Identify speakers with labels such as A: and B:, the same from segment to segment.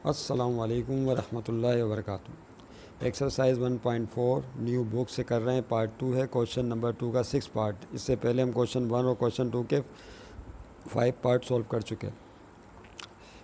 A: अस्सलामु अलैकुम वरहमतुल्लाहि वबरकातुहू। एक्सरसाइज 1.4 न्यू बुक से कर रहे हैं, पार्ट 2 है। क्वेश्चन नंबर 2 का 6 पार्ट। इससे पहले हम क्वेश्चन 1 और क्वेश्चन 2 के 5 पार्ट सॉल्व कर चुके हैं।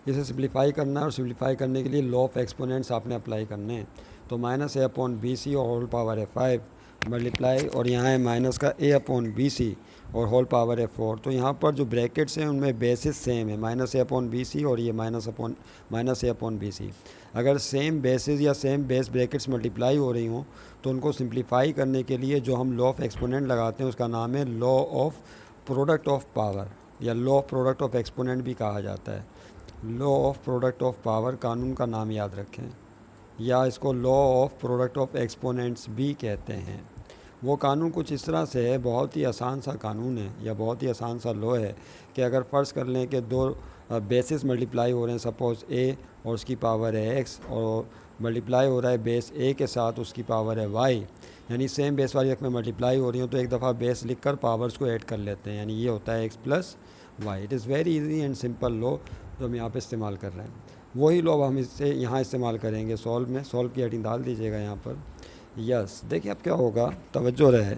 A: इसे सिंप्लीफाई करना है और सिंप्लीफाई करने के लिए लॉ ऑफ एक्सपोनेंट्स आपने अप्लाई करने हैं। तो माइनस ए अपॉन बी सी और होल पावर है 5 मल्टीप्लाई, और यहाँ है माइनस का ए अपॉन बी सी और होल पावर है 4। तो यहाँ पर जो ब्रैकेट्स हैं उनमें बेसिस सेम है, माइनस ए अपॉन बी सी और ये माइनस ए अपॉन बी सी। अगर सेम बेसिस या सेम बेस ब्रैकेट्स मल्टीप्लाई हो रही हों तो उनको सिंप्लीफाई करने के लिए जो हम लॉ ऑफ एक्सपोनेंट लगाते हैं उसका नाम है law of product of power, या law of product of exponent भी कहा जाता है। Law of product of power कानून का नाम याद रखें, या इसको law of product of exponents भी कहते हैं। वो कानून कुछ इस तरह से है, बहुत ही आसान सा कानून है या बहुत ही आसान सा लॉ है कि अगर फ़र्ज़ कर लें कि दो बेसिस मल्टीप्लाई हो रहे हैं, सपोज़ ए और उसकी पावर है एक्स, और मल्टीप्लाई हो रहा है बेस ए के साथ उसकी पावर है वाई, यानी सेम बेस वाली रकमें मल्टीप्लाई हो रही हो तो एक दफ़ा बेस लिख कर पावर्स को ऐड कर लेते हैं, यानी ये होता है X plus Y. It is very easy and simple law जो हम यहाँ पे इस्तेमाल कर रहे हैं। वही लॉ हम इससे यहाँ इस्तेमाल करेंगे सॉल्व में। सॉल्व की हेडिंग डाल दीजिएगा यहाँ पर। यस, देखिए अब क्या होगा, तवज्जो रहे।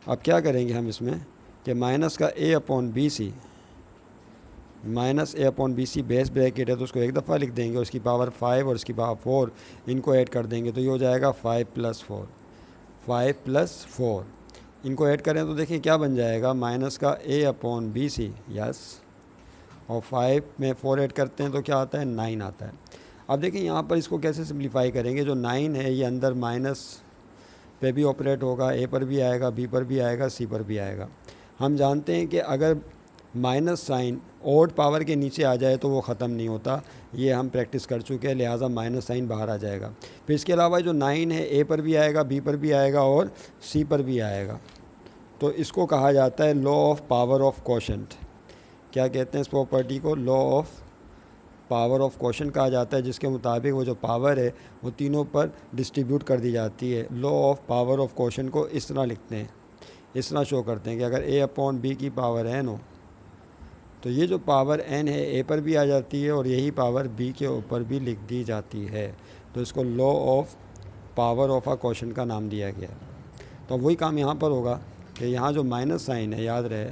A: अब क्या करेंगे हम इसमें कि माइनस का A upon B C, minus A upon B C base bracket है तो उसको एक दफ़ा लिख देंगे, उसकी पावर 5 और उसकी पावर 4 इनको ऐड कर देंगे तो ये हो जाएगा 5 + 4, 5 + 4 इनको ऐड करें तो देखिए क्या बन जाएगा, माइनस का A upon B C, yes, और 5 में 4 ऐड करते हैं तो क्या आता है, 9 आता है। अब देखिए यहाँ पर इसको कैसे सिंप्लीफाई करेंगे। जो 9 है ये अंदर माइनस पे भी ऑपरेट होगा, ए पर भी आएगा, बी पर भी आएगा, सी पर भी आएगा। हम जानते हैं कि अगर माइनस साइन ओड पावर के नीचे आ जाए तो वो ख़त्म नहीं होता, ये हम प्रैक्टिस कर चुके हैं, लिहाजा माइनस साइन बाहर आ जाएगा। फिर इसके अलावा जो 9 है ए पर भी आएगा, बी पर भी आएगा और सी पर भी आएगा। तो इसको कहा जाता है law of power of quotient. क्या कहते हैं इस प्रॉपर्टी को, law of power of quotient कहा जाता है, जिसके मुताबिक वो जो पावर है वो तीनों पर डिस्ट्रीब्यूट कर दी जाती है। Law of power of quotient को इस तरह लिखते हैं, इस तरह शो करते हैं कि अगर ए अपॉन बी की पावर एन हो तो ये जो पावर एन है ए पर भी आ जाती है और यही पावर बी के ऊपर भी लिख दी जाती है। तो इसको law of power of a quotient का नाम दिया गया है। तो वही काम यहाँ पर होगा कि यहाँ जो माइनस साइन है, याद रहे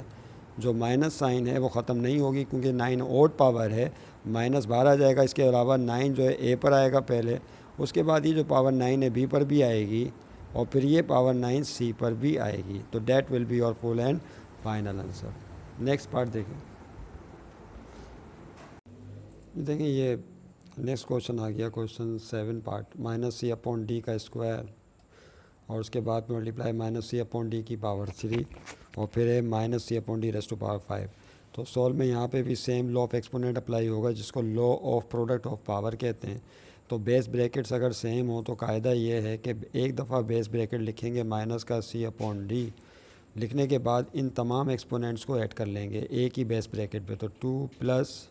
A: जो माइनस साइन है वो ख़त्म नहीं होगी क्योंकि 9 ओड पावर है, माइनस बाहर आ जाएगा। इसके अलावा 9 जो है ए पर आएगा पहले, उसके बाद ये जो पावर 9 है बी पर भी आएगी और फिर ये पावर 9 सी पर भी आएगी। तो that will be your full and final answer. Next part देखिए ये नेक्स्ट क्वेश्चन आ गया, question 7 part. Minus C upon D का स्क्वायर और उसके बाद multiply minus C upon D की पावर 3 और फिर है minus C upon D raise to power 5। तो सॉल्व में यहाँ पे भी same law of exponent apply होगा जिसको law of product of power कहते हैं। तो बेस ब्रैकेट्स अगर सेम हो तो कायदा ये है कि एक दफ़ा बेस ब्रैकेट लिखेंगे माइनस का सी अपॉन डी, लिखने के बाद इन तमाम एक्सपोनेंट्स को ऐड कर लेंगे एक ही बेस ब्रैकेट पे। तो 2 +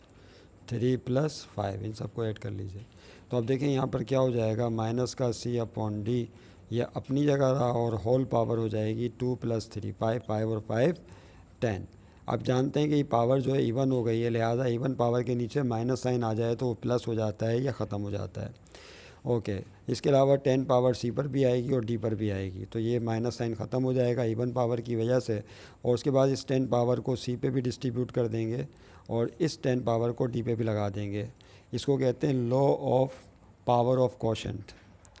A: 3 + 5 इन सबको ऐड कर लीजिए। तो अब देखें यहाँ पर क्या हो जाएगा, माइनस का सी अपॉन डी ये अपनी जगह रहा और होल पावर हो जाएगी 2 + 3 5, 5 और 5 10। अब जानते हैं कि ये पावर जो है इवन हो गई है, लिहाजा इवन पावर के नीचे माइनस साइन आ जाए तो वो प्लस हो जाता है या ख़त्म हो जाता है। ओके, इसके अलावा 10 पावर सी पर भी आएगी और डी पर भी आएगी, तो ये माइनस साइन ख़त्म हो जाएगा इवन पावर की वजह से। और उसके बाद इस 10 पावर को सी पे भी डिस्ट्रीब्यूट कर देंगे और इस 10 पावर को डी पे भी लगा देंगे। इसको कहते हैं law of power of quotient,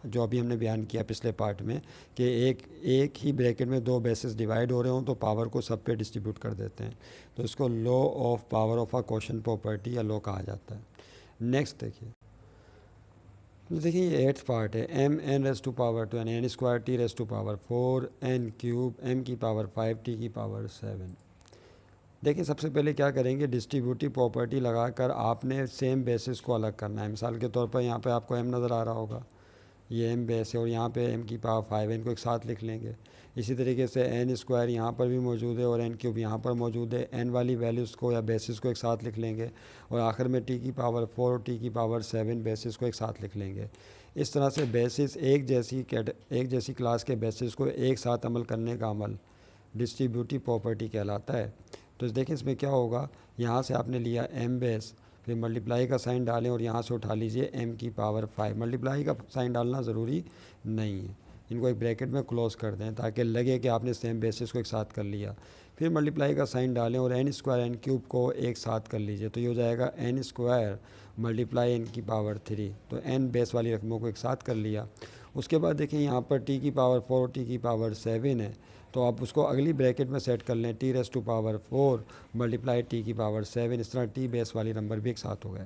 A: जो अभी हमने बयान किया पिछले पार्ट में कि एक ही ब्रैकेट में दो बेसिस डिवाइड हो रहे हों तो पावर को सब पे डिस्ट्रीब्यूट कर देते हैं। तो इसको law of power of a quotient property या लॉ कहा जाता है। नेक्स्ट देखिए ये 8th पार्ट है। M N raise to power 2 यानी N square T raise to power 4 N cube M की पावर 5 टी की पावर 7। देखिए सबसे पहले क्या करेंगे, डिस्ट्रीब्यूटिव प्रॉपर्टी लगाकर आपने सेम बेसिस को अलग करना है। मिसाल के तौर पर यहाँ पे आपको एम नज़र आ रहा होगा, ये एम बेस है और यहाँ पे एम की पावर 5 है, इनको एक साथ लिख लेंगे। इसी तरीके से एन स्क्वायर यहाँ पर भी मौजूद है और एन क्यूब यहाँ पर मौजूद है, एन वाली वैल्यूज़ को या बेसिस को एक साथ लिख लेंगे और आखिर में टी की पावर 4 और टी की पावर 7 बेसिस को एक साथ लिख लेंगे। इस तरह से बेसिस एक जैसी क्लास के बेसिस को एक साथ अमल करने का अमल डिस्ट्रीब्यूटिव प्रॉपर्टी कहलाता है। तो देखिए इसमें क्या होगा, यहाँ से आपने लिया एम बेस, फिर मल्टीप्लाई का साइन डालें और यहाँ से उठा लीजिए m की पावर 5। मल्टीप्लाई का साइन डालना ज़रूरी नहीं है, इनको एक ब्रैकेट में क्लोज कर दें ताकि लगे कि आपने सेम बेसिस को एक साथ कर लिया। फिर मल्टीप्लाई का साइन डालें और n स्क्वायर एन क्यूब को एक साथ कर लीजिए, तो ये हो जाएगा n स्क्वायर मल्टीप्लाई n की पावर 3। तो n बेस वाली रकमों को एक साथ कर लिया। उसके बाद देखिए यहाँ पर t की पावर 4 और t की पावर 7 है, तो आप उसको अगली ब्रैकेट में सेट कर लें, t raise to power 4 multiply t की पावर 7। इस तरह t बेस वाली नंबर भी एक साथ हो गए।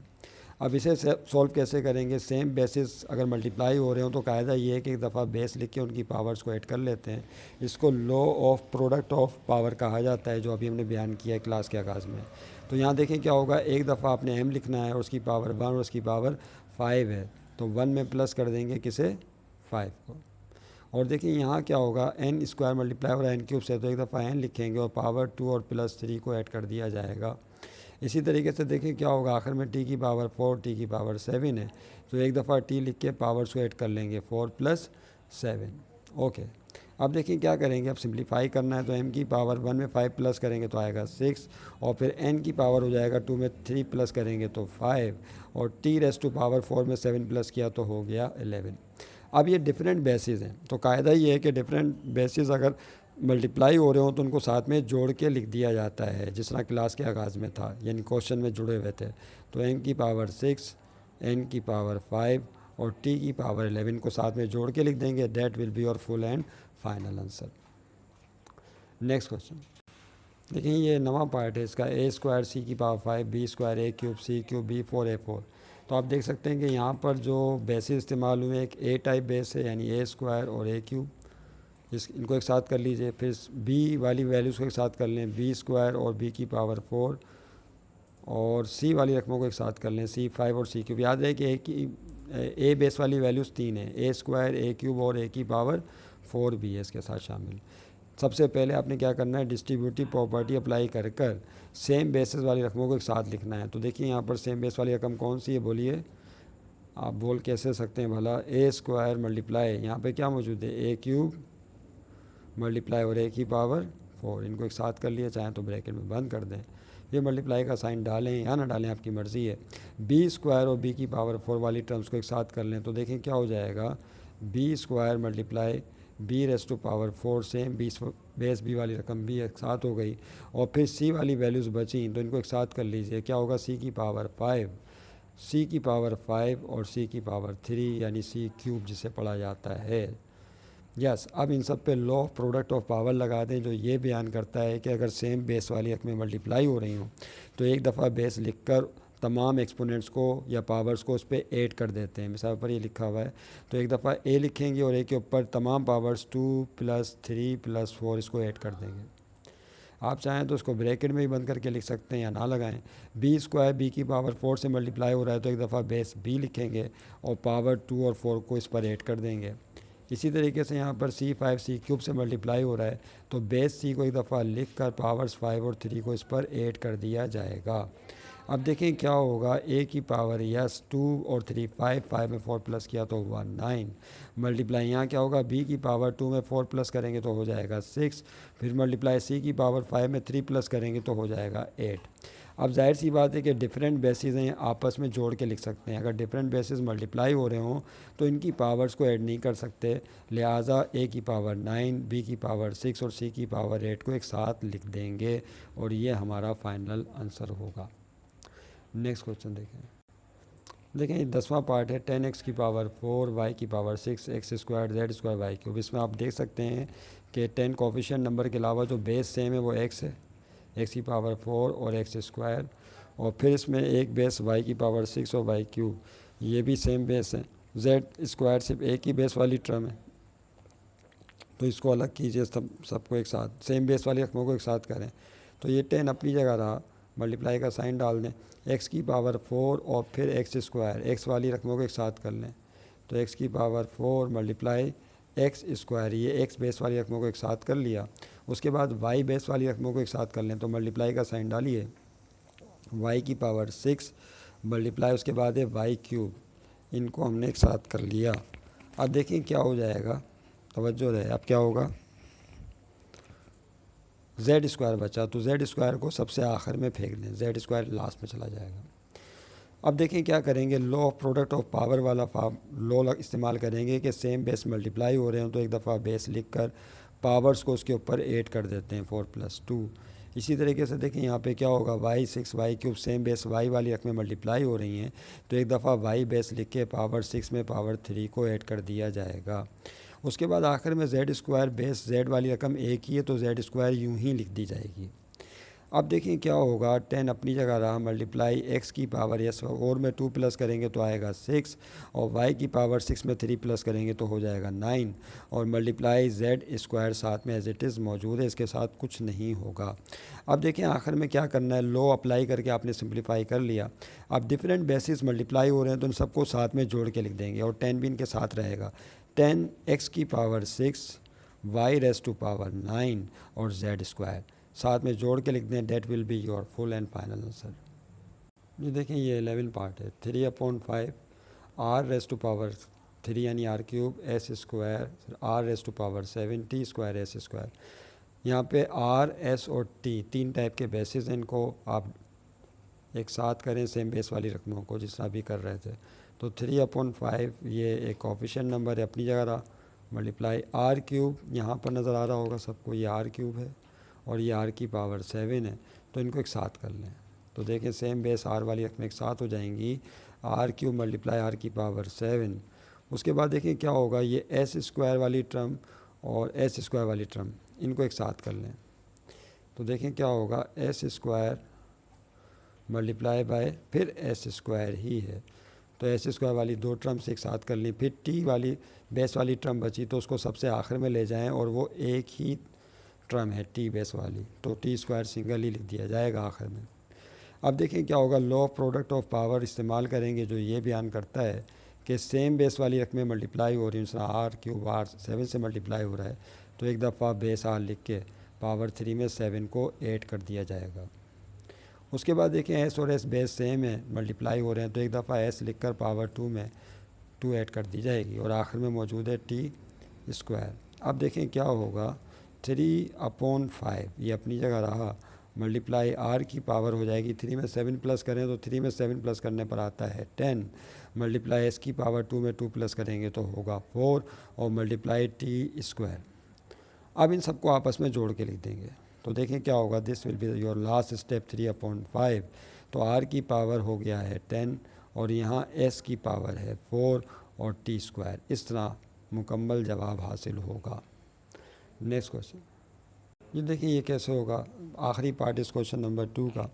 A: अब इसे सॉल्व कैसे करेंगे? सेम बेसिस अगर मल्टीप्लाई हो रहे हो तो कायदा ये है कि एक दफ़ा बेस लिख के उनकी पावर्स को ऐड कर लेते हैं। इसको law of product of power कहा जाता है, जो अभी हमने बयान किया है क्लास के आगाज़ में। तो यहाँ देखें क्या होगा, एक दफ़ा आपने m लिखना है और उसकी पावर 1 और उसकी पावर 5 है, तो 1 में प्लस कर देंगे किसे? 5 को। और देखिए यहाँ क्या होगा, n स्क्वायर मल्टीप्लाई और n क्यूब से, तो एक दफ़ा n लिखेंगे और पावर 2 और प्लस 3 को ऐड कर दिया जाएगा। इसी तरीके से देखिए क्या होगा, आखिर में t की पावर 4 t की पावर 7 है, तो एक दफ़ा t लिख के पावर्स को ऐड कर लेंगे 4 प्लस 7। ओके, अब देखिए क्या करेंगे, अब सिंप्लीफाई करना है, तो m की पावर 1 में 5 प्लस करेंगे तो आएगा 6, और फिर n की पावर हो जाएगा 2 में 3 प्लस करेंगे तो 5, और t रेस टू पावर 4 में 7 प्लस किया तो हो गया 11। अब ये डिफरेंट बेसिस हैं, तो कायदा ये है कि डिफरेंट बेसिस अगर मल्टीप्लाई हो रहे हो तो उनको साथ में जोड़ के लिख दिया जाता है, जिस तरह क्लास के आगाज़ में था, यानी क्वेश्चन में जुड़े हुए थे। तो m की पावर 6, n की पावर 5 और t की पावर 11 को साथ में जोड़ के लिख देंगे। That will be your full and final answer. Next question देखिए, ये नवा पार्ट है इसका, a स्क्वायर सी की power 5 b square a cube C cube b 4 a4। तो आप देख सकते हैं कि यहाँ पर जो बेसिस इस्तेमाल हुए, एक a टाइप बेस है यानी a स्क्वायर और a क्यूब, इनको एक साथ कर लीजिए। फिर b वाली वैल्यूज़ को एक साथ कर लें, b स्क्वायर और b की पावर 4, और c वाली रकमों को एक साथ कर लें, c 5 और c क्यूब। याद रहे कि a बेस वाली वैल्यूज़ 3 है, a स्क्वायर a क्यूब और a की पावर 4 भी है इसके साथ शामिल। सबसे पहले आपने क्या करना है, डिस्ट्रीब्यूटिव प्रॉपर्टी अप्लाई कर कर सेम बेसिस वाली रकमों को एक साथ लिखना है। तो देखिए यहाँ पर सेम बेस वाली रकम कौन सी है, बोलिए आप बोल कैसे सकते हैं भला? a स्क्वायर मल्टीप्लाई, यहाँ पे क्या मौजूद है, a क्यूब मल्टीप्लाई और a की पावर 4, इनको एक साथ कर लिए, चाहें तो ब्रैकेट में बंद कर दें। फिर मल्टीप्लाई का साइन डालें या ना डालें, आपकी मर्ज़ी है। b स्क्वायर और b की पावर 4 वाली टर्म्स को एक साथ कर लें, तो देखें क्या हो जाएगा, b square multiply b raise to power 4, same base b वाली रकम भी एक साथ हो गई। और फिर c वाली वैल्यूज़ बची, तो इनको एक साथ कर लीजिए। क्या होगा, c की पावर 5, c की पावर 5 और c की पावर 3 यानी c क्यूब जिसे पढ़ा जाता है। यस, अब इन सब पे law of product of power लगा दें, जो ये बयान करता है कि अगर सेम बेस वाली रकमें मल्टीप्लाई हो रही हों तो एक दफ़ा बेस लिखकर तमाम एक्सपोनेंट्स को या पावर्स को उस पर ऐड कर देते हैं। मिसाल पर ये लिखा हुआ है, तो एक दफ़ा a लिखेंगे और a के ऊपर तमाम पावर्स 2 प्लस 3 प्लस 4 इसको ऐड कर देंगे। आप चाहें तो इसको ब्रैकेट में ही बंद करके लिख सकते हैं या ना लगाएं। b स्क्वायर b की पावर 4 से मल्टीप्लाई हो रहा है, तो एक दफ़ा बेस b लिखेंगे और पावर 2 और 4 को इस पर ऐड कर देंगे। इसी तरीके से यहाँ पर c5 c क्यूब से मल्टीप्लाई हो रहा है, तो बेस c को एक दफ़ा लिख कर पावर्स 5 और 3 को इस पर ऐड कर दिया जाएगा। अब देखें क्या होगा, a की पावर यस 2 और 3 5 में 4 प्लस किया तो हुआ 9, मल्टीप्लाई यहाँ क्या होगा, b की पावर 2 में 4 प्लस करेंगे तो हो जाएगा 6, फिर मल्टीप्लाई c की पावर 5 में 3 प्लस करेंगे तो हो जाएगा 8। अब जाहिर सी बात है कि डिफरेंट बेसिस हैं, आपस में जोड़ के लिख सकते हैं। अगर डिफरेंट बेसिस मल्टीप्लाई हो रहे हों तो इनकी पावर्स को ऐड नहीं कर सकते, लिहाजा a की पावर 9, b की पावर 6 और c की पावर 8 को एक साथ लिख देंगे, और ये हमारा फाइनल आंसर होगा। नेक्स्ट क्वेश्चन देखें, ये 10वां पार्ट है, 10x की पावर 4 y की power 6 x square Z square Y cube. इसमें आप देख सकते हैं कि 10 कोफिशिएंट नंबर के अलावा जो बेस सेम है वो x है, x की पावर 4 और x स्क्वायर, और फिर इसमें एक बेस y की पावर 6 और वाई क्यूब, ये भी सेम बेस है। z स्क्वायर सिर्फ एक ही बेस वाली टर्म है, तो इसको अलग कीजिए, सबको एक साथ सेम बेस वाली रकमों को एक साथ करें। तो ये 10 अपनी जगह रहा, मल्टीप्लाई का साइन डाल दें, x की पावर 4 और फिर x स्क्वायर, x वाली रकमों को एक साथ कर लें, तो x की पावर 4 मल्टीप्लाई x स्क्वायर, ये x बेस वाली रकमों को एक साथ कर लिया। उसके बाद y बेस वाली रकमों को एक साथ कर लें, तो मल्टीप्लाई का साइन डालिए, y की पावर 6 मल्टीप्लाई उसके बाद है y क्यूब, इनको हमने एक साथ कर लिया। अब देखें क्या हो जाएगा, तवज्जो रहे, अब क्या होगा, जेड स्क्वायर बचा, तो जेड स्क्वायर को सबसे आखिर में फेंक दें, जेड स्क्वायर लास्ट में चला जाएगा। अब देखें क्या करेंगे, law of product of power वाला लॉ इस्तेमाल करेंगे कि सेम बेस मल्टीप्लाई हो रहे हैं तो एक दफ़ा बेस लिख कर पावर्स को उसके ऊपर ऐड कर देते हैं 4+2। इसी तरीके से देखें यहाँ पे क्या होगा, y6 y³ same base y वाली रकमें मल्टीप्लाई हो रही हैं तो एक दफ़ा y बेस लिख के पावर 6 में पावर 3 को ऐड कर दिया जाएगा। उसके बाद आखिर में z² बेस z वाली रकम एक ही है तो z² यूँ ही लिख दी जाएगी। अब देखें क्या होगा, 10 अपनी जगह रहा, मल्टीप्लाई x की पावर s और में 2 प्लस करेंगे तो आएगा 6 और y की पावर 6 में 3 प्लस करेंगे तो हो जाएगा 9 और मल्टीप्लाई z² साथ में एज इट इज़ मौजूद है, इसके साथ कुछ नहीं होगा। अब देखें आखिर में क्या करना है, लो अप्लाई करके आपने सिंप्लीफाई कर लिया। अब डिफरेंट बेसिस मल्टीप्लाई हो रहे हैं तो उन सबको साथ में जोड़ के लिख देंगे और 10 भी इनके साथ रहेगा। 10 x की पावर 6 y⁻9 और z² साथ में जोड़ के लिख दें, that will be your full and final answer. ये देखें ये 11 पार्ट है, 3/5 r⁻3 यानी r³ s² r⁻7 t² s²। यहाँ पे r, s और t तीन टाइप के बेसिस हैं, इनको आप एक साथ करें सेम बेस वाली रकमों को जिस तरह भी कर रहे थे। तो 3/5 ये एक कोफिशिएंट नंबर है अपनी जगह रहा, मल्टीप्लाई r³ यहाँ पर नज़र आ रहा होगा सबको, ये r³ है और ये r की पावर 7 है तो इनको एक साथ कर लें तो देखें सेम बेस r वाली रकमें एक साथ हो जाएंगी, r³ मल्टीप्लाई r की पावर 7। उसके बाद देखें क्या होगा, ये s² वाली टर्म और s² वाली टर्म इनको एक साथ कर लें तो देखें क्या होगा, s² मल्टीप्लाई बाय फिर s² ही है तो s² वाली दो टर्म्स एक साथ कर ली, फिर t वाली बेस वाली टर्म बची तो उसको सबसे आखिर में ले जाएं और वो एक ही टर्म है t बेस वाली तो t² सिंगल ही लिख दिया जाएगा आखिर में। अब देखें क्या होगा, law of product of power इस्तेमाल करेंगे जो ये बयान करता है कि सेम बेस वाली रकमें मल्टीप्लाई हो रही हैं, r³ r7 से मल्टीप्लाई हो रहा है तो एक दफ़ा बेस r लिख के पावर 3 में 7 को ऐड कर दिया जाएगा। उसके बाद देखें s और s बेस सेम है, मल्टीप्लाई हो रहे हैं तो एक दफ़ा s लिख कर पावर 2 में 2 ऐड कर दी जाएगी और आखिर में मौजूद है t²। अब देखें क्या होगा, 3/5 ये अपनी जगह रहा, मल्टीप्लाई r की पावर हो जाएगी 3 में 7 प्लस करें तो 3 में 7 प्लस करने पर आता है 10, मल्टीप्लाई s की पावर 2 में 2 प्लस करेंगे तो होगा 4 और मल्टीप्लाई t²। अब इन सबको आपस में जोड़ के लिख देंगे तो देखें क्या होगा, this will be your last step 3/5 तो r की पावर हो गया है 10 और यहाँ s की पावर है 4 और t²। इस तरह मुकम्मल जवाब हासिल होगा। नेक्स्ट क्वेश्चन, ये देखिए ये कैसे होगा, आखिरी पार्ट इस क्वेश्चन नंबर 2 का,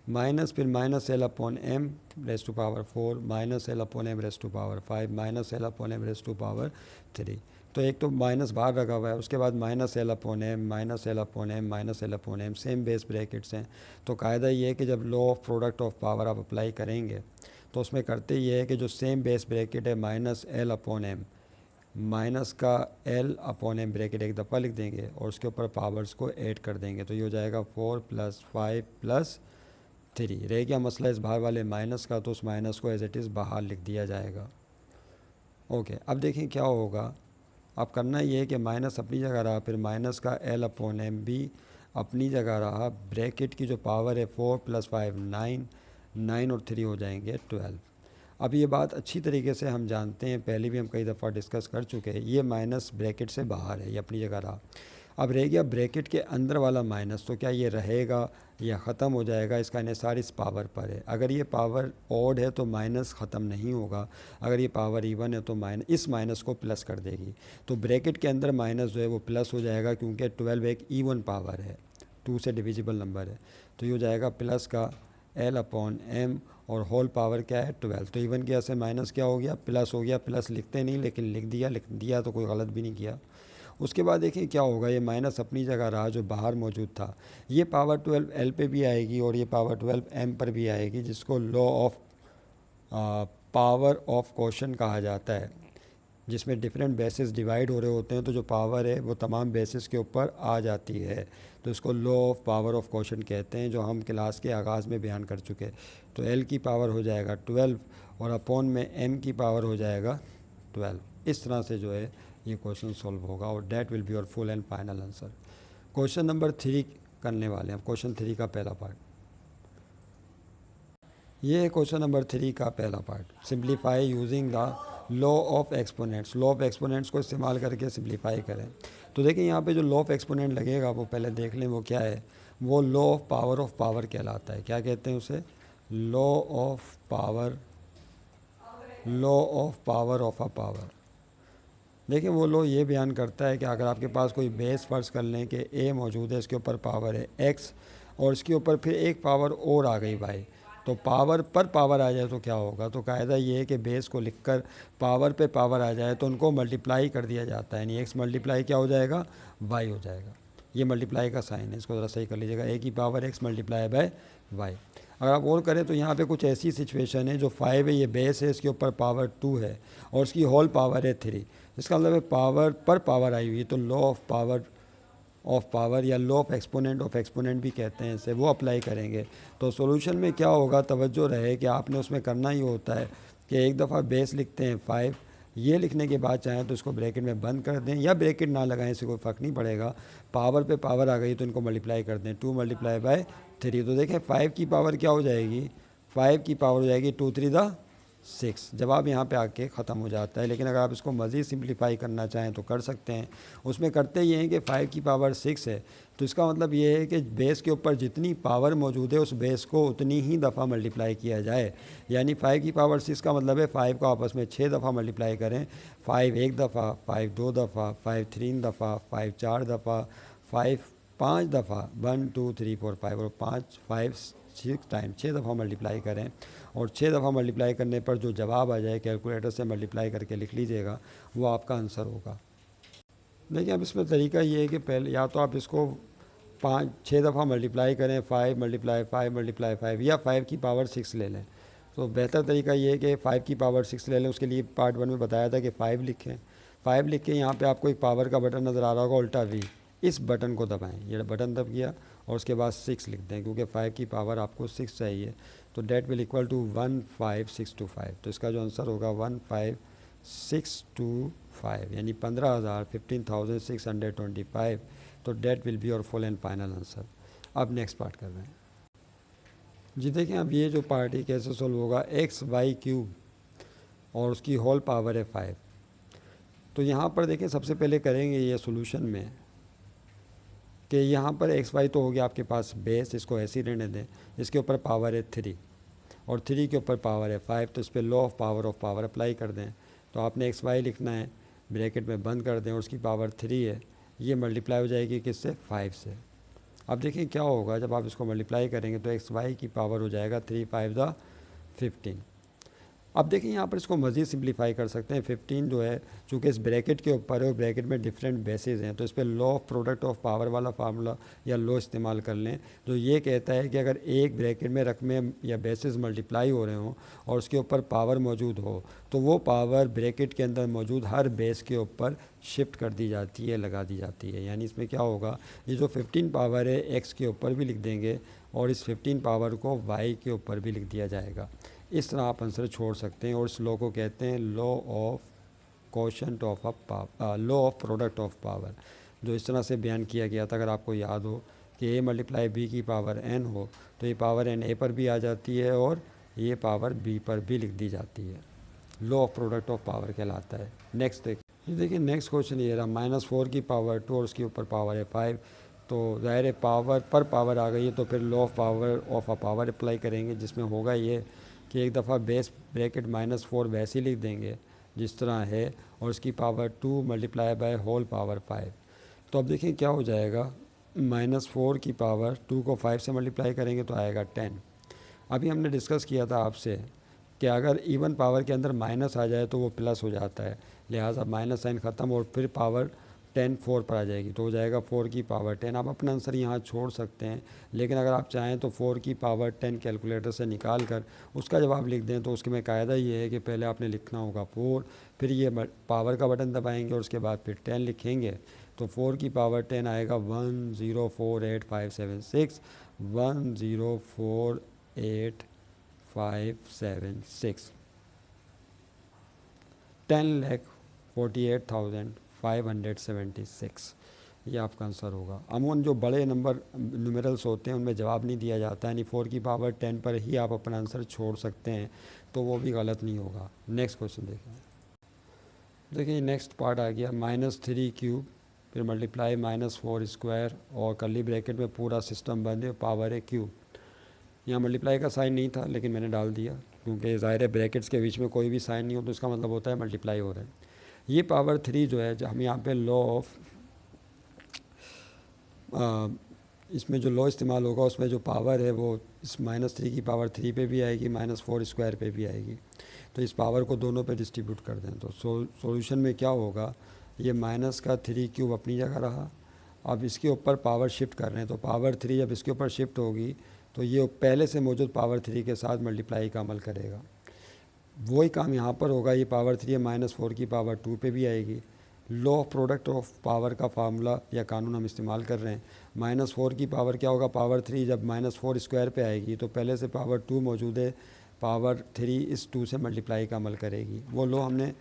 A: माइनस फिर -l/m raise to power 4 -l/m raise to power 5 -l/m raise to power 3। तो एक तो माइनस बाहर रखा हुआ है, उसके बाद -l/m -l/m same base brackets हैं। तो कायदा ये है कि जब law of product of power आप अप्लाई करेंगे तो उसमें करते ये है कि जो सेम बेस ब्रैकेट है -l/m माइनस का l/m ब्रैकेट एक दफ़ा लिख देंगे और उसके ऊपर पावर्स को ऐड कर देंगे तो ये हो जाएगा 4 + 5 + 3। रह गया मसला इस बाहर वाले माइनस का तो उस माइनस को एज इट इज़ बाहर लिख दिया जाएगा। ओके, अब देखें क्या होगा, अब करना ये है कि माइनस अपनी जगह रहा, फिर माइनस का l/m भी अपनी जगह रहा, ब्रैकेट की जो पावर है 4 + 5 9 9 और 3 हो जाएंगे 12। अब ये बात अच्छी तरीके से हम जानते हैं, पहले भी हम कई दफ़ा डिस्कस कर चुके हैं, ये माइनस ब्रैकेट से बाहर है, ये अपनी जगह रहा। अब रह गया ब्रैकेट के अंदर वाला माइनस, तो क्या ये रहेगा या ख़त्म हो जाएगा, इसका इन्हिसार इस पावर पर है। अगर ये पावर ऑड है तो माइनस ख़त्म नहीं होगा, अगर ये पावर इवन है तो इस माइनस को प्लस कर देगी। तो ब्रैकेट के अंदर माइनस जो है वो प्लस हो जाएगा क्योंकि 12 एक इवन पावर है, 2 से डिविजिबल नंबर है। तो ये हो जाएगा प्लस का l/m और होल पावर क्या है 12। तो इवन की वजह से माइनस क्या हो गया, प्लस हो गया। प्लस लिखते नहीं लेकिन लिख दिया तो कोई गलत भी नहीं किया। उसके बाद देखिए क्या होगा, ये माइनस अपनी जगह रहा जो बाहर मौजूद था, ये पावर 12 l पे भी आएगी और ये पावर 12 m पर भी आएगी, जिसको law of power of quotient कहा जाता है, जिसमें डिफरेंट बेसिस डिवाइड हो रहे होते हैं तो जो पावर है वो तमाम बेसिस के ऊपर आ जाती है। तो इसको law of power of quotient कहते हैं, जो हम क्लास के आगाज़ में बयान कर चुके। तो l की पावर हो जाएगा 12 और अपॉन में m की पावर हो जाएगा 12। इस तरह से जो है ये क्वेश्चन सॉल्व होगा और that will be your full and final answer. Question number 3 करने वाले हैं, क्वेश्चन 3 का पहला पार्ट। ये क्वेश्चन नंबर 3 का पहला part, simplify using the law of exponents. Law of exponents को इस्तेमाल करके सिंप्लीफाई करें। तो देखिए यहाँ पे जो लॉ ऑफ एक्सपोनेंट लगेगा वो पहले देख लें वो क्या है। वो लॉ ऑफ पावर कहलाता है। क्या कहते हैं उसे? Law of power, law of power of a power. देखिए वो लॉ ये बयान करता है कि अगर आपके पास कोई बेस फ़र्ज़ कर लें कि ए मौजूद है, इसके ऊपर पावर है एक्स और इसके ऊपर फिर एक पावर और आ गई वाई, तो पावर पर पावर आ जाए तो क्या होगा? तो कायदा ये है कि बेस को लिखकर पावर पे पावर आ जाए तो उनको मल्टीप्लाई कर दिया जाता है। यानी एक्स मल्टीप्लाई क्या हो जाएगा? वाई हो जाएगा। ये मल्टीप्लाई का साइन है, इसको ज़रा सही कर लीजिएगा। ए की power X multiply by Y. अगर आप और करें तो यहाँ पे कुछ ऐसी सिचुएशन है, जो 5 है ये बेस है, इसके ऊपर पावर 2 है और इसकी होल पावर है 3। इसका मतलब है पावर पर पावर आई हुई है। तो लॉ ऑफ पावर या लॉ ऑफ एक्सपोनेंट भी कहते हैं इसे, वो अप्लाई करेंगे। तो सॉल्यूशन में क्या होगा, तवज्जो रहे कि आपने उसमें करना ही होता है कि एक दफ़ा बेस लिखते हैं 5, ये लिखने के बाद चाहें तो इसको ब्रैकेट में बंद कर दें या ब्रैकेट ना लगाएं, इससे कोई फ़र्क नहीं पड़ेगा। पावर पे पावर आ गई तो इनको मल्टीप्लाई कर दें, 2 मल्टीप्लाई बाय 3। तो देखें 5 की पावर क्या हो जाएगी? 5 की पावर हो जाएगी 2 3 द 6। जवाब यहाँ पे आके ख़त्म हो जाता है। लेकिन अगर आप इसको मज़ीद सिंप्लीफाई करना चाहें तो कर सकते हैं। उसमें करते ये हैं कि 5 की पावर 6 है, तो इसका मतलब ये है कि बेस के ऊपर जितनी पावर मौजूद है उस बेस को उतनी ही दफ़ा मल्टीप्लाई किया जाए। यानी 5 की पावर 6 का मतलब है 5 को आपस में 6 दफ़ा मल्टीप्लाई करें। 5 एक दफ़ा, 5 2 दफ़ा, 5 3 दफ़ा, 5 4 दफ़ा, 5 5 दफ़ा, 1 2 3 4 5 और 5 6 टाइम 6 दफ़ा मल्टीप्लाई करें। और 6 दफ़ा मल्टीप्लाई करने पर जो जवाब आ जाए कैलकुलेटर से मल्टीप्लाई करके लिख लीजिएगा, वो आपका आंसर होगा। देखिए अब इसमें तरीका ये है कि पहले या तो आप इसको 6 दफ़ा मल्टीप्लाई करें, 5 मल्टीप्लाई 5 मल्टीप्लाई 5, या 5 की पावर 6 ले लें। तो बेहतर तरीका ये है कि 5 की पावर 6 ले लें। उसके लिए पार्ट 1 में बताया था कि 5 लिखें। 5 लिख के यहाँ पे आपको एक पावर का बटन नज़र आ रहा होगा, उल्टा वी, इस बटन को दबाएं। ये बटन दब गया और उसके बाद 6 लिख दें, क्योंकि 5 की पावर आपको 6 चाहिए। तो डेट विल इक्वल टू 15625। तो इसका जो आंसर होगा 15625, यानी 15,000 15,625। तो डेट विल बी और फुल एंड फाइनल आंसर। अब नेक्स्ट पार्ट कर रहे हैं जी। देखें अब ये जो पार्ट है कैसे सोल्व होगा। एक्स वाई क्यूब और उसकी होल पावर है 5। तो यहाँ पर देखें सबसे पहले करेंगे ये सोल्यूशन में कि यहाँ पर एक्स वाई तो हो गया आपके पास बेस, इसको ऐसे ही रहने दें। इसके ऊपर पावर है 3 और 3 के ऊपर पावर है 5, तो इस पर लॉ ऑफ पावर अप्लाई कर दें। तो आपने एक्स वाई लिखना है, ब्रैकेट में बंद कर दें और उसकी पावर 3 है, ये मल्टीप्लाई हो जाएगी किससे? 5 से। अब देखिए क्या होगा जब आप इसको मल्टीप्लाई करेंगे, तो एक्स वाई की पावर हो जाएगा 3 5 द 15। अब देखिए यहाँ पर इसको मज़ीद सिंप्लीफाई कर सकते हैं। 15 जो है चूँकि इस ब्रैकेट के ऊपर है और ब्रैकेट में डिफरेंट बेसिस हैं, तो इस पर law of product of power वाला फार्मूला या लॉ इस्तेमाल कर लें, जो ये कहता है कि अगर एक ब्रैकेट में रकमें या बेसिस मल्टीप्लाई हो रहे हों और उसके ऊपर पावर मौजूद हो, तो वो पावर ब्रैकेट के अंदर मौजूद हर बेस के ऊपर शिफ्ट कर दी जाती है, लगा दी जाती है। यानी इसमें क्या होगा, ये जो 15 पावर है एक्स के ऊपर भी लिख देंगे और इस 15 पावर को वाई के ऊपर भी लिख दिया जाएगा। इस तरह आप आंसर छोड़ सकते हैं और इस लॉ को कहते हैं law of quotient of a power, law of product of power, जो इस तरह से बयान किया गया था। अगर आपको याद हो कि ए मल्टीप्लाई बी की पावर एन हो, तो ये पावर एन ए पर भी आ जाती है और ये पावर बी पर भी लिख दी जाती है। Law of product of power कहलाता है। नेक्स्ट देखिए नेक्स्ट क्वेश्चन ये रहा, -4 की पावर 2 और उसके ऊपर पावर है 5। तो ज़ाहिर है पावर पर पावर आ गई है, तो फिर law of a power apply करेंगे, जिसमें होगा ये कि एक दफ़ा बेस ब्रैकेट -4 वैसे ही लिख देंगे जिस तरह है और उसकी power 2 multiply by whole power 5। तो अब देखें क्या हो जाएगा, -4 की पावर 2 को 5 से मल्टीप्लाई करेंगे तो आएगा 10। अभी हमने डिस्कस किया था आपसे कि अगर इवन पावर के अंदर माइनस आ जाए तो वो प्लस हो जाता है, लिहाजा माइनस साइन ख़त्म और फिर पावर 10 4 पर आ जाएगी, तो हो जाएगा 4 की पावर 10। आप अपना आंसर यहाँ छोड़ सकते हैं, लेकिन अगर आप चाहें तो 4 की पावर 10 कैलकुलेटर से निकाल कर उसका जवाब लिख दें। तो उसके में कायदा ये है कि पहले आपने लिखना होगा 4, फिर ये पावर का बटन दबाएंगे और उसके बाद फिर 10 लिखेंगे। तो 4 की पावर 10 आएगा 1048,576, 1048,576, 10,48,576। ये आपका आंसर होगा। अमूमन जो बड़े नंबर न्यूमेरल्स होते हैं उनमें जवाब नहीं दिया जाता, यानी 4 की पावर 10 पर ही आप अपना आंसर छोड़ सकते हैं, तो वो भी गलत नहीं होगा। नेक्स्ट क्वेश्चन देखिए नेक्स्ट पार्ट आ गया -3 क्यूब, फिर मल्टीप्लाई -4 स्क्वायर और कर्ली ब्रैकेट में पूरा सिस्टम बंद है, पावर है क्यूब। यहाँ मल्टीप्लाई का साइन नहीं था लेकिन मैंने डाल दिया क्योंकि ज़ाहिर है ब्रैकेट्स के बीच में कोई भी साइन नहीं हो तो इसका मतलब होता है मल्टीप्लाई हो रहा है। ये पावर 3 जो है, जो हम यहाँ पे लॉ ऑफ इसमें जो लॉ इस्तेमाल होगा उसमें जो पावर है वो इस -3 की पावर 3 पे भी आएगी, -4 स्क्वायर पे भी आएगी। तो इस पावर को दोनों पे डिस्ट्रीब्यूट कर दें तो सॉल्यूशन में क्या होगा, ये -3 क्यूब अपनी जगह रहा, अब इसके ऊपर पावर शिफ्ट कर रहे हैं तो पावर 3 जब इसके ऊपर शिफ्ट होगी तो ये पहले से मौजूद पावर 3 के साथ मल्टीप्लाई का अमल करेगा। वही काम यहाँ पर होगा, ये पावर 3 है -4 की पावर 2 पे भी आएगी। Law of product of power का फार्मूला या कानून हम इस्तेमाल कर रहे हैं। -4 की पावर क्या होगा, पावर 3 जब -4 स्क्वायर पे आएगी तो पहले से पावर 2 मौजूद है, पावर 3 इस 2 से मल्टीप्लाई का अमल करेगी। वो लॉ हमने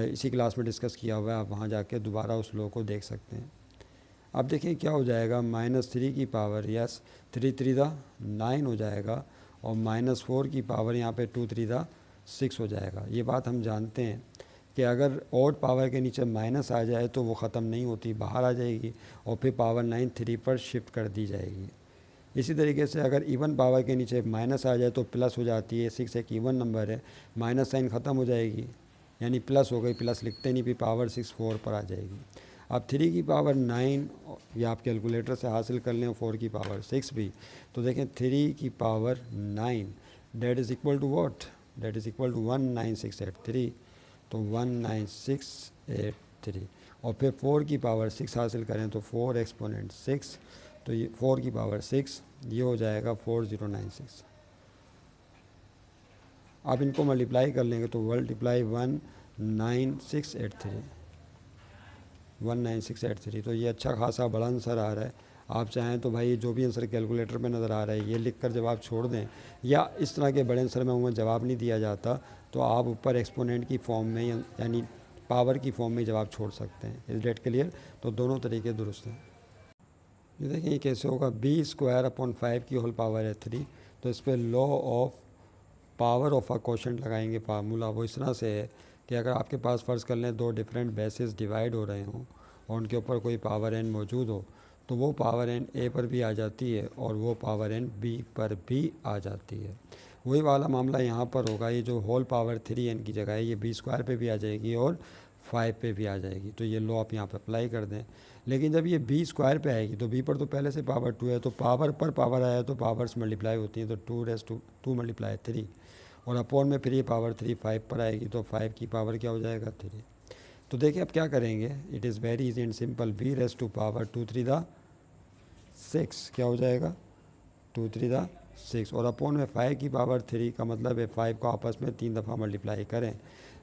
A: इसी क्लास में डिस्कस किया हुआ है, आप वहाँ जाके दोबारा उस लॉ को देख सकते हैं। अब देखिए क्या हो जाएगा, -3 की पावर, यस 3 3 दा 9 हो जाएगा, और -4 की पावर यहाँ पे 2 3 दा 6 हो जाएगा। ये बात हम जानते हैं कि अगर ऑड पावर के नीचे माइनस आ जाए तो वो ख़त्म नहीं होती, बाहर आ जाएगी और फिर पावर 9 3 पर शिफ्ट कर दी जाएगी। इसी तरीके से अगर इवन पावर के नीचे माइनस आ जाए तो प्लस हो जाती है, 6 एक इवन नंबर है, माइनस साइन ख़त्म हो जाएगी यानी प्लस हो गई, प्लस लिखते नहीं, फिर पावर 6 4 पर आ जाएगी। अब 3 की पावर 9 या आप कैलकुलेटर से हासिल कर लें, 4 की पावर 6 भी, तो देखें 3 की power 9 that is equal to what, that is equal to 19683, तो 19683, और फिर 4 की पावर 6 हासिल करें तो 4 एक्सपोनेंट 6, तो ये 4 की पावर 6 ये हो जाएगा 4096। आप इनको मल्टीप्लाई कर लेंगे तो मल्टीप्लाई 19683, तो ये अच्छा खासा बड़ा आंसर आ रहा है। आप चाहें तो भाई जो भी आंसर कैलकुलेटर पे नज़र आ रहा है ये लिख कर जवाब छोड़ दें, या इस तरह के बड़े आंसर में उन्हें जवाब नहीं दिया जाता तो आप ऊपर एक्सपोनेंट की फॉर्म में यानी पावर की फॉर्म में जवाब छोड़ सकते हैं। इस डेट क्लियर, तो दोनों तरीके दुरुस्त हैं। ये देखिए ये कैसे होगा, b² / 5 की होल पावर है 3, तो इस पर law of power of a quotient लगाएंगे फार्मूला। वो इस तरह से है कि अगर आपके पास फ़र्ज़ कर लें दो डिफरेंट बेसिस डिवाइड हो रहे हों और उनके ऊपर कोई पावर n मौजूद हो, तो वो पावर n a पर भी आ जाती है और वो पावर n b पर भी आ जाती है। वही वाला मामला यहाँ पर होगा, ये जो होल पावर 3n की जगह है ये b² पे भी आ जाएगी और 5 पे भी आ जाएगी, तो ये लॉ आप यहाँ पर अप्लाई कर दें। लेकिन जब ये b² पे आएगी तो b पर तो पहले से पावर 2 है, तो पावर पर पावर आया तो पावर्स मल्टीप्लाई होती हैं, तो 2 मल्टीप्लाई 3, और अपॉन में फिर ये पावर 3 5 पर आएगी तो 5 की पावर क्या हो जाएगा 3। तो देखिए अब क्या करेंगे, it is very easy and simple, b² 2 3 दा 6 क्या हो जाएगा 2 3 दा 6, और अपॉन में 5 की पावर 3 का मतलब है 5 को आपस में 3 दफ़ा मल्टीप्लाई करें।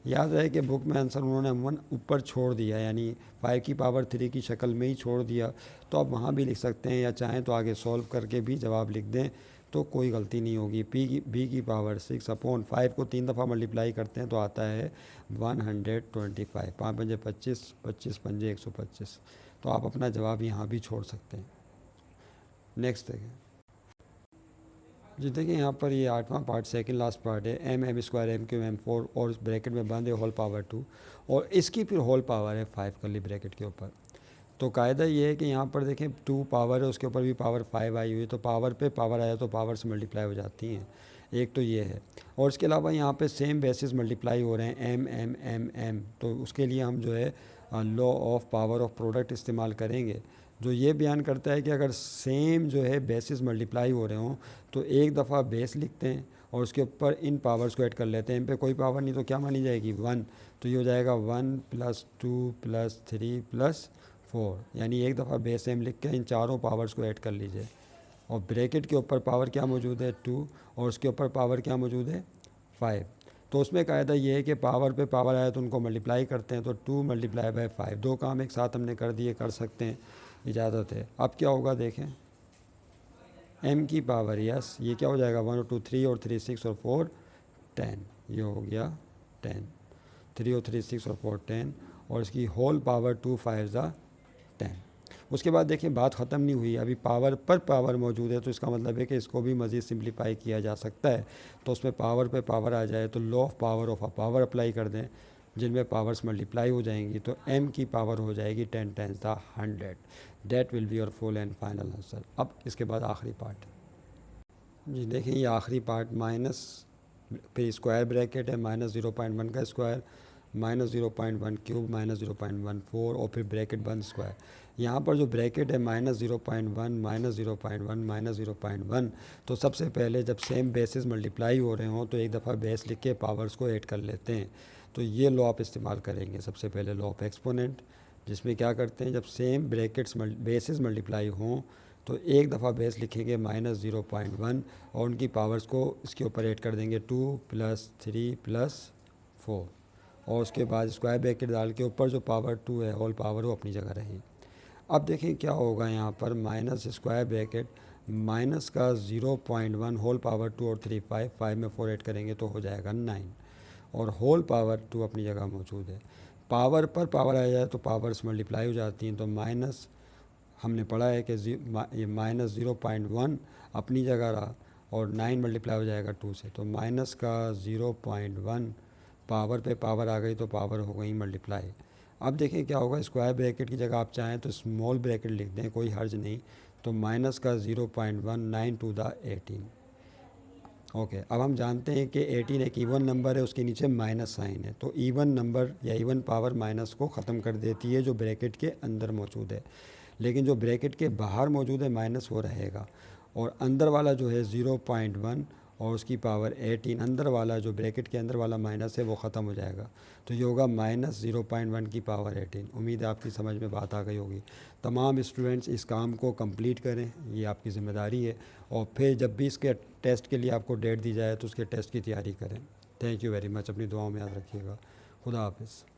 A: याद रहे कि बुक में आंसर उन्होंने अमूमन ऊपर छोड़ दिया, यानी 5 की पावर 3 की शक्ल में ही छोड़ दिया, तो आप वहाँ भी लिख सकते हैं या चाहें तो आगे सॉल्व करके भी जवाब लिख दें तो कोई गलती नहीं होगी। b की पावर 6 अपॉन 5 को 3 दफ़ा मल्टीप्लाई करते हैं तो आता है 125, 5 पंजे 25, 25 पंजे 125, तो आप अपना जवाब यहाँ भी छोड़ सकते हैं। नेक्स्ट देखें जी, देखिए यहाँ पर ये 8वां पार्ट सेकंड लास्ट पार्ट है, m² m³ m4 और इस ब्रैकेट में बंद है होल पावर 2, और इसकी फिर होल पावर है 5 कर्ली ब्रैकेट के ऊपर। तो कायदा ये है कि यहाँ पर देखें 2 पावर है, उसके ऊपर भी पावर 5 आई हुई है, तो पावर पे पावर आया तो पावर से मल्टीप्लाई हो जाती हैं, एक तो ये है। और इसके अलावा यहाँ पे सेम बेसिस मल्टीप्लाई हो रहे हैं m m m m, तो उसके लिए हम जो है law of power of product इस्तेमाल करेंगे, जो ये बयान करता है कि अगर सेम जो है बेसिस मल्टीप्लाई हो रहे हों तो एक दफ़ा बेस लिखते हैं और उसके ऊपर इन पावर्स को ऐड कर लेते हैं। इन पे कोई पावर नहीं तो क्या मानी जाएगी 1, तो ये हो जाएगा 1 + 2 + 3 + 4, यानी एक दफ़ा बेस सेम लिख के इन चारों पावर्स को ऐड कर लीजिए, और ब्रैकेट के ऊपर पावर क्या मौजूद है 2 और उसके ऊपर पावर क्या मौजूद है 5। तो उसमें कायदा ये है कि पावर पे पावर आया तो उनको मल्टीप्लाई करते हैं, तो 2 × 5, दो काम एक साथ हमने कर दिए, कर सकते हैं, इजाज़त है। अब क्या होगा देखें, m की पावर, यस ये क्या हो जाएगा 1 और 2 3 और 3 6 और 4 10, ये हो गया 10, 3 और 3 6 और 4 10, और इसकी होल पावर 2 5 ज़ा 10। उसके बाद देखिए बात ख़त्म नहीं हुई, अभी पावर पर पावर मौजूद है, तो इसका मतलब है कि इसको भी मज़ीद सिंप्लीफाई किया जा सकता है। तो उसमें पावर पे पावर आ जाए तो law of power of a power apply कर दें, जिनमें पावर्स मल्टीप्लाई हो जाएंगी, तो m की पावर हो जाएगी 10 times the 100। That will be your full and final answer. अब इसके बाद आखिरी पार्ट जी देखें, ये आखिरी पार्ट माइनस फिर स्क्वायर ब्रैकेट है, -0.1 का स्क्वायर, -0.1 क्यूब, -0.14 और फिर ब्रैकेट बंद स्क्वायर। यहाँ पर जो ब्रैकेट है -0.1, -0.1, -0.1, तो सबसे पहले जब सेम बेसिस मल्टीप्लाई हो रहे हों तो एक दफ़ा बेस लिख के पावर्स को ऐड कर लेते हैं। तो ये लॉ आप इस्तेमाल करेंगे सबसे पहले, लॉ ऑफ एक्सपोनेंट, जिसमें क्या करते हैं जब सेम ब्रैकेट्स बेसिस मल्टीप्लाई हों तो एक दफ़ा बेस लिखेंगे -0.1 और उनकी पावर्स को इसके ऊपर ऐड कर देंगे 2 + 3 + 4 और उसके बाद स्क्वायर ब्रैकेट डाल के ऊपर जो पावर 2 है होल पावर वो अपनी जगह रही। अब देखें क्या होगा यहाँ पर, माइनस स्क्वायर ब्रैकेट माइनस का 0.1 होल पावर 2 और 3 5 में 4 ऐड करेंगे तो हो जाएगा 9 और होल पावर 2 अपनी जगह मौजूद है। पावर पर पावर आ जाए तो पावर्स मल्टीप्लाई हो जाती हैं, तो माइनस हमने पढ़ा है कि ये -0.1 अपनी जगह रहा और 9 मल्टीप्लाई हो जाएगा 2 से, तो माइनस का 0.1 पावर पे पावर आ गई तो पावर हो गई मल्टीप्लाई। अब देखें क्या होगा, स्क्वायर ब्रैकेट की जगह आप चाहें तो स्मॉल ब्रैकेट लिख दें, कोई हर्ज नहीं, तो माइनस का 0.1 9 टू द 18। ओके, अब हम जानते हैं कि 18 एक इवन नंबर है, उसके नीचे माइनस साइन है, तो इवन नंबर या इवन पावर माइनस को ख़त्म कर देती है जो ब्रैकेट के अंदर मौजूद है, लेकिन जो ब्रैकेट के बाहर मौजूद है माइनस वो रहेगा और अंदर वाला जो है 0.1 और उसकी पावर 18, अंदर वाला जो ब्रैकेट के अंदर वाला माइनस है वो ख़त्म हो जाएगा, तो ये होगा -0.1 की पावर 18। उम्मीद है आपकी समझ में बात आ गई होगी। तमाम स्टूडेंट्स इस काम को कंप्लीट करें, ये आपकी ज़िम्मेदारी है, और फिर जब भी इसके टेस्ट के लिए आपको डेट दी जाए तो उसके टेस्ट की तैयारी करें। थैंक यू वेरी मच, अपनी दुआओं में याद रखिएगा। खुदा हाफिज़।